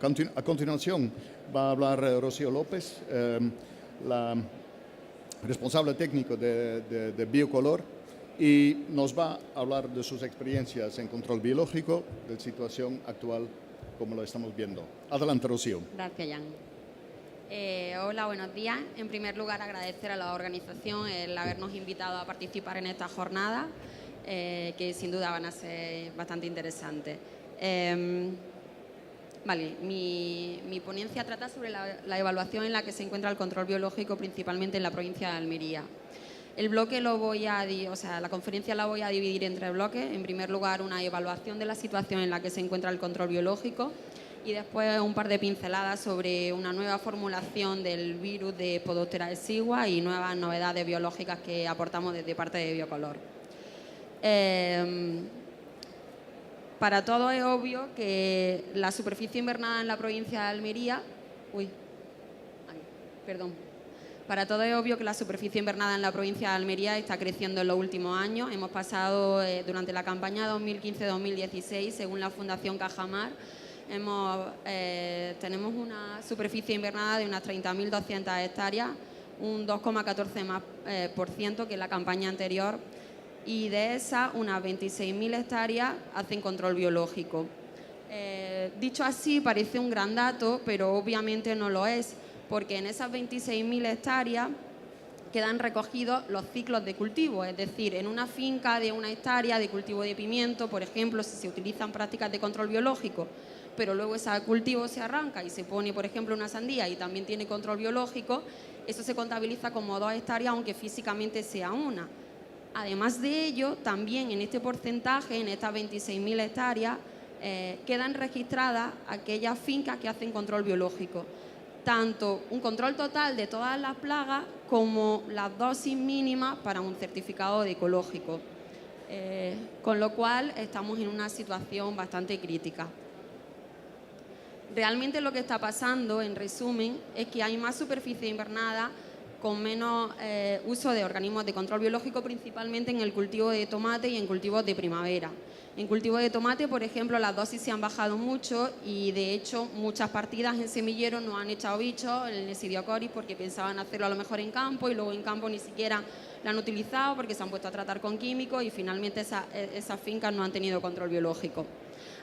A continuación va a hablar Rocío López, la responsable técnico de Biocolor, y nos va a hablar de sus experiencias en control biológico, de la situación actual como lo estamos viendo. Adelante, Rocío. Gracias, Jan. Hola, buenos días. En primer lugar, agradecer a la organización el habernos invitado a participar en esta jornada, que sin duda van a ser bastante interesantes. Vale, mi ponencia trata sobre la evaluación en la que se encuentra el control biológico, principalmente en la provincia de Almería. El bloque la conferencia la voy a dividir en 3 bloques. En primer lugar, una evaluación de la situación en la que se encuentra el control biológico y después un par de pinceladas sobre una nueva formulación del virus de Podostera exigua y nuevas novedades biológicas que aportamos desde parte de Biocolor. Para todos es obvio que la superficie invernada en la provincia de Almería... Para todo es obvio que la superficie invernada en la provincia de Almería está creciendo en los últimos años. Hemos pasado durante la campaña 2015-2016, según la Fundación Cajamar, tenemos una superficie invernada de unas 30.200 hectáreas, un 2,14% más que la campaña anterior, y de esas unas 26.000 hectáreas hacen control biológico. Dicho así parece un gran dato, pero obviamente no lo es, porque en esas 26.000 hectáreas quedan recogidos los ciclos de cultivo, es decir, en una finca de 1 hectárea de cultivo de pimiento, por ejemplo, si se utilizan prácticas de control biológico, pero luego ese cultivo se arranca y se pone, por ejemplo, una sandía y también tiene control biológico, eso se contabiliza como 2 hectáreas, aunque físicamente sea 1. Además de ello, también en este porcentaje, en estas 26.000 hectáreas, quedan registradas aquellas fincas que hacen control biológico. Tanto un control total de todas las plagas como las dosis mínimas para un certificado de ecológico. Con lo cual estamos en una situación bastante crítica. Realmente lo que está pasando, en resumen, es que hay más superficie invernada con menos uso de organismos de control biológico, principalmente en el cultivo de tomate y en cultivos de primavera. En cultivo de tomate, por ejemplo, las dosis se han bajado mucho y, de hecho, muchas partidas en semillero no han echado bichos, el Nesidiacoris, porque pensaban hacerlo a lo mejor en campo y luego en campo ni siquiera lo han utilizado porque se han puesto a tratar con químicos y finalmente esas fincas no han tenido control biológico.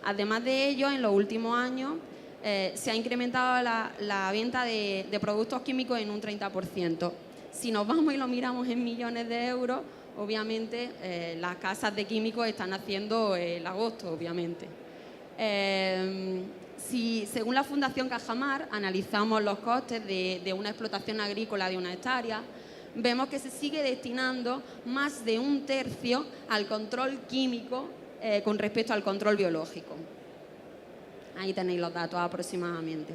Además de ello, en los últimos años se ha incrementado la venta de productos químicos en un 30%. Si nos vamos y lo miramos en millones de euros, obviamente las casas de químicos están haciendo el agosto, obviamente. Si según la Fundación Cajamar analizamos los costes de una explotación agrícola de 1 hectárea, vemos que se sigue destinando más de 1/3 al control químico con respecto al control biológico. Ahí tenéis los datos aproximadamente.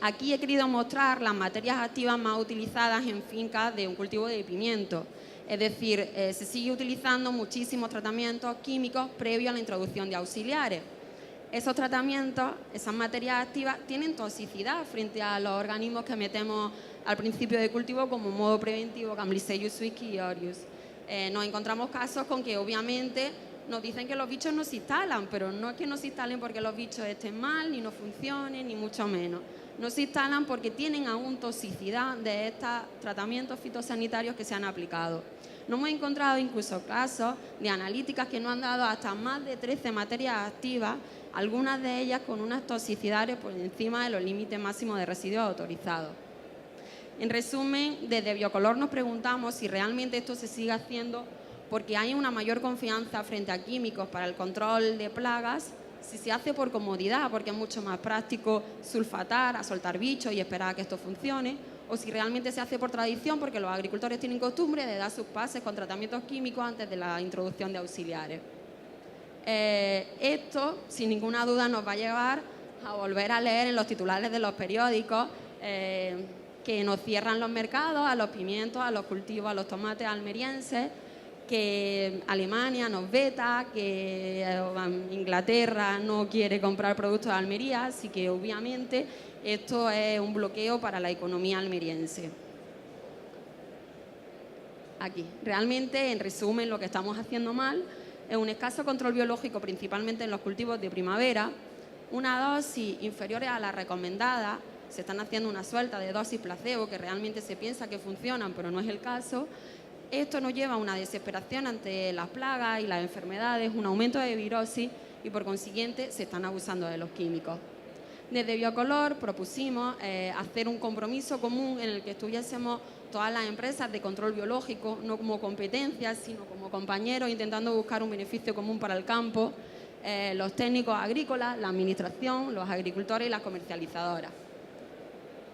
Aquí he querido mostrar las materias activas más utilizadas en fincas de un cultivo de pimiento. Es decir, se sigue utilizando muchísimos tratamientos químicos previos a la introducción de auxiliares. Esos tratamientos, esas materias activas, tienen toxicidad frente a los organismos que metemos al principio de cultivo como modo preventivo, Camblyseus, Zwicky y Orius. Nos encontramos casos con que obviamente nos dicen que los bichos no se instalan, pero no es que no se instalen porque los bichos estén mal, ni no funcionen, ni mucho menos. No se instalan porque tienen aún toxicidad de estos tratamientos fitosanitarios que se han aplicado. Nos hemos encontrado incluso casos de analíticas que nos han dado hasta más de 13 materias activas, algunas de ellas con unas toxicidades por encima de los límites máximos de residuos autorizados. En resumen, desde Biocolor nos preguntamos si realmente esto se sigue haciendo porque hay una mayor confianza frente a químicos para el control de plagas, si se hace por comodidad, porque es mucho más práctico sulfatar, a soltar bichos y esperar a que esto funcione, o si realmente se hace por tradición, porque los agricultores tienen costumbre de dar sus pases con tratamientos químicos antes de la introducción de auxiliares. Esto, sin ninguna duda, nos va a llevar a volver a leer en los titulares de los periódicos que nos cierran los mercados a los pimientos, a los cultivos, a los tomates almerienses, que Alemania nos veta, que Inglaterra no quiere comprar productos de Almería, así que obviamente esto es un bloqueo para la economía almeriense. Aquí, realmente, en resumen, lo que estamos haciendo mal es un escaso control biológico, principalmente en los cultivos de primavera, una dosis inferior a la recomendada, se están haciendo una suelta de dosis placebo que realmente se piensa que funcionan, pero no es el caso. Esto nos lleva a una desesperación ante las plagas y las enfermedades, un aumento de virosis y por consiguiente se están abusando de los químicos. Desde Biocolor propusimos hacer un compromiso común en el que estuviésemos todas las empresas de control biológico, no como competencias, sino como compañeros, intentando buscar un beneficio común para el campo, los técnicos agrícolas, la administración, los agricultores y las comercializadoras.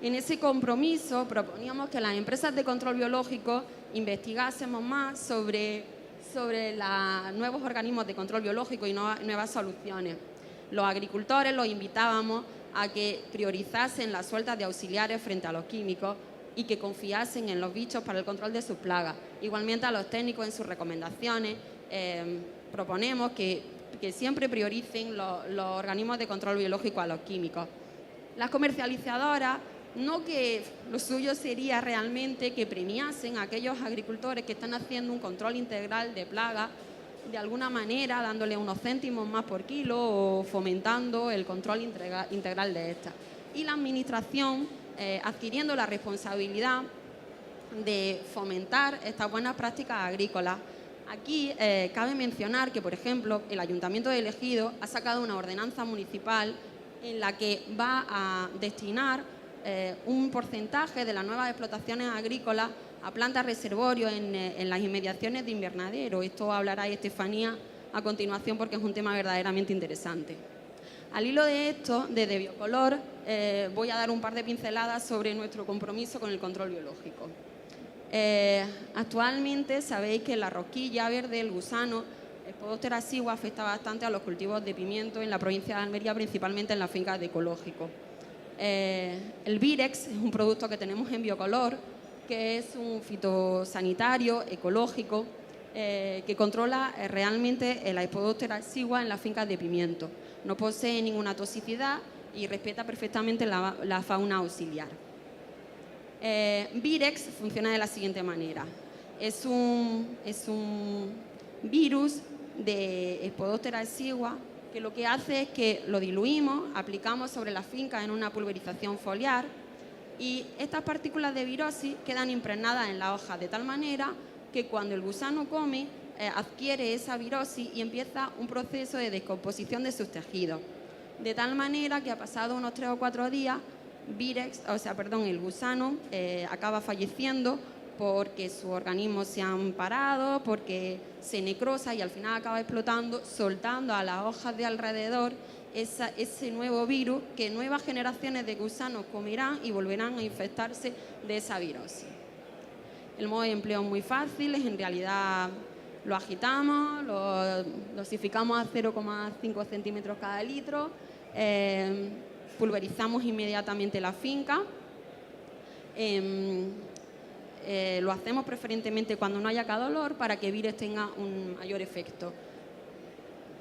En ese compromiso proponíamos que las empresas de control biológico investigásemos más sobre los nuevos organismos de control biológico y nuevas soluciones. Los agricultores los invitábamos a que priorizasen las sueltas de auxiliares frente a los químicos y que confiasen en los bichos para el control de sus plagas. Igualmente a los técnicos en sus recomendaciones proponemos que siempre prioricen los organismos de control biológico a los químicos. Las comercializadoras, no que lo suyo sería realmente que premiasen a aquellos agricultores que están haciendo un control integral de plagas, de alguna manera dándole unos céntimos más por kilo o fomentando el control integral de estas. Y la administración adquiriendo la responsabilidad de fomentar estas buenas prácticas agrícolas. Aquí cabe mencionar que, por ejemplo, el Ayuntamiento de Ejido ha sacado una ordenanza municipal en la que va a destinar un porcentaje de las nuevas explotaciones agrícolas a plantas reservorio en las inmediaciones de invernadero. Esto hablará Estefanía a continuación porque es un tema verdaderamente interesante. Al hilo de esto, desde Biocolor, voy a dar un par de pinceladas sobre nuestro compromiso con el control biológico. Actualmente sabéis que la rosquilla verde, el gusano, Spodoptera asigua, afecta bastante a los cultivos de pimiento en la provincia de Almería, principalmente en las fincas de ecológico. El Virex es un producto que tenemos en Biocolor, que es un fitosanitario ecológico que controla realmente la Spodoptera asigua en las fincas de pimiento. No posee ninguna toxicidad y respeta perfectamente la fauna auxiliar. Virex funciona de la siguiente manera. Es un virus de Spodoptera asigua que lo que hace es que lo diluimos, aplicamos sobre la finca en una pulverización foliar y estas partículas de virosis quedan impregnadas en la hoja de tal manera que cuando el gusano come adquiere esa virosis y empieza un proceso de descomposición de sus tejidos. De tal manera que ha pasado unos 3 o 4 días, el gusano acaba falleciendo porque sus organismos se han parado, porque se necrosa y al final acaba explotando, soltando a las hojas de alrededor ese nuevo virus que nuevas generaciones de gusanos comerán y volverán a infectarse de esa virosis. El modo de empleo es muy fácil, en realidad lo agitamos, lo dosificamos a 0,5 centímetros cada litro, pulverizamos inmediatamente la finca. Lo hacemos preferentemente cuando no haya dolor para que Virex tenga un mayor efecto.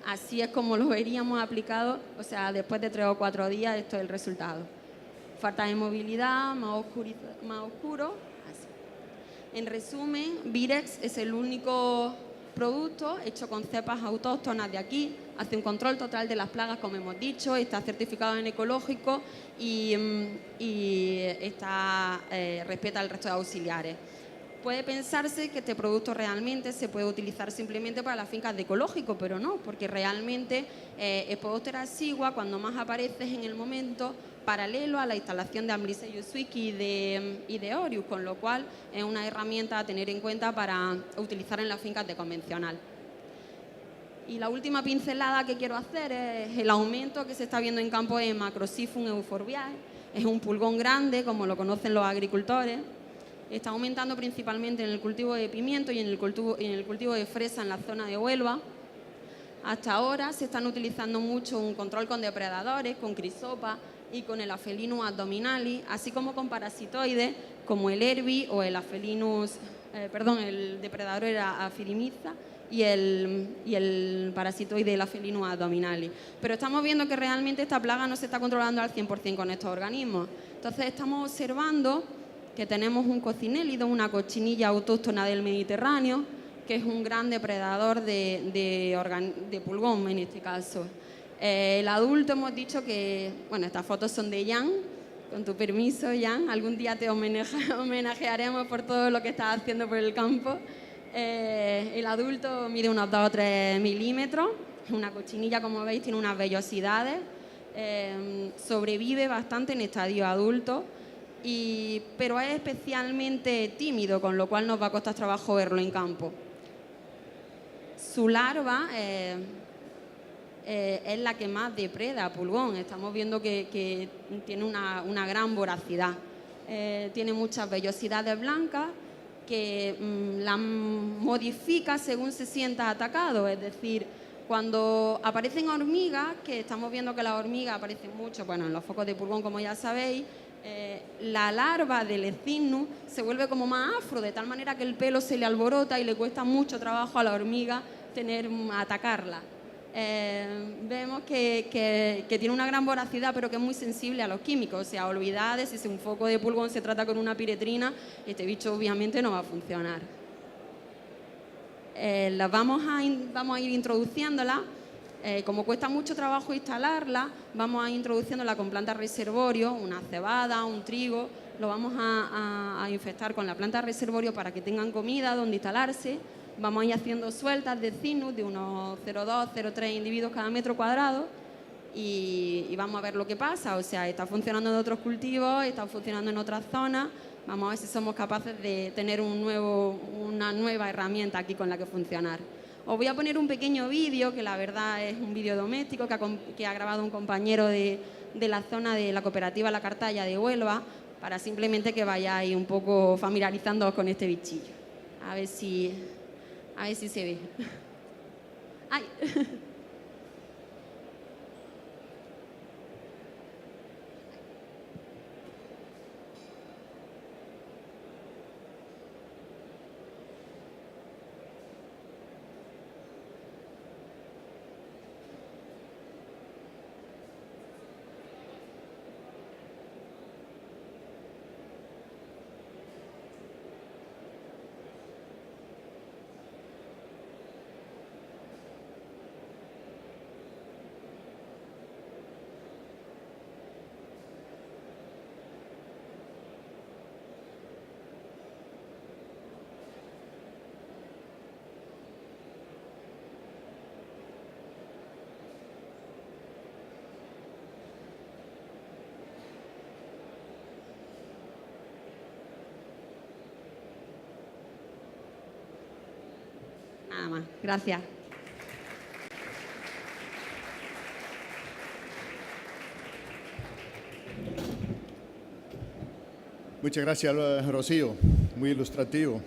Así es como lo veríamos aplicado, o sea, después de 3 o 4 días, esto es el resultado. Falta de movilidad, más oscuro. Así. En resumen, Virex es el único producto hecho con cepas autóctonas de aquí, hace un control total de las plagas, como hemos dicho, está certificado en ecológico y respeta el resto de auxiliares. Puede pensarse que este producto realmente se puede utilizar simplemente para las fincas de ecológico, pero no, porque realmente Spodoptera asigua, cuando más aparece es en el momento paralelo a la instalación de Amblysseius swicki y de Orius, con lo cual es una herramienta a tener en cuenta para utilizar en las fincas de convencional. Y la última pincelada que quiero hacer es el aumento que se está viendo en campo de Macrosiphum euphorbiae. Es un pulgón grande, como lo conocen los agricultores. Está aumentando principalmente en el cultivo de pimiento y en el cultivo de fresa en la zona de Huelva. Hasta ahora se están utilizando mucho un control con depredadores, con Chrysopa y con el Aphelinus abdominalis, así como con parasitoides como el Herbi o el el depredador era Afirimyza y el parasitoide el Aphelinus abdominalis. Pero estamos viendo que realmente esta plaga no se está controlando al 100% con estos organismos. Entonces estamos observando que tenemos un cocinélido, una cochinilla autóctona del Mediterráneo, que es un gran depredador de pulgón en este caso. El adulto hemos dicho que, bueno, estas fotos son de Jan, con tu permiso, Jan, algún día te homenajearemos por todo lo que estás haciendo por el campo. El adulto mide unos 2 o 3 milímetros, es una cochinilla, como veis, tiene unas vellosidades, sobrevive bastante en estadio adulto, pero es especialmente tímido, con lo cual nos va a costar trabajo verlo en campo. Su larva es la que más depreda a pulgón. Estamos viendo que tiene una gran voracidad. Tiene muchas vellosidades blancas que la modifica según se sienta atacado. Es decir, cuando aparecen hormigas, que estamos viendo que las hormigas aparecen mucho, bueno, en los focos de pulgón, como ya sabéis, la larva del Ecchinus se vuelve como más afro, de tal manera que el pelo se le alborota y le cuesta mucho trabajo a la hormiga atacarla. Vemos que tiene una gran voracidad, pero que es muy sensible a los químicos. O sea, olvidad de si un foco de pulgón se trata con una piretrina, este bicho obviamente no va a funcionar. Vamos a ir introduciéndola. Como cuesta mucho trabajo instalarla, vamos a ir introduciéndola con plantas reservorio, una cebada, un trigo. Lo vamos a infectar con la planta reservorio para que tengan comida donde instalarse. Vamos a ir haciendo sueltas de Ecchinus de unos 0,2, 0,3 individuos cada metro cuadrado y vamos a ver lo que pasa. O sea, está funcionando en otros cultivos, está funcionando en otras zonas. Vamos a ver si somos capaces de tener una nueva herramienta aquí con la que funcionar. Os voy a poner un pequeño vídeo, que la verdad es un vídeo doméstico que ha grabado un compañero de la zona de la cooperativa La Cartalla de Huelva, para simplemente que vayáis un poco familiarizándoos con este bichillo. A ver si se ve. ¡Ay! Nada más. Gracias. Muchas gracias, Rocío. Muy ilustrativo.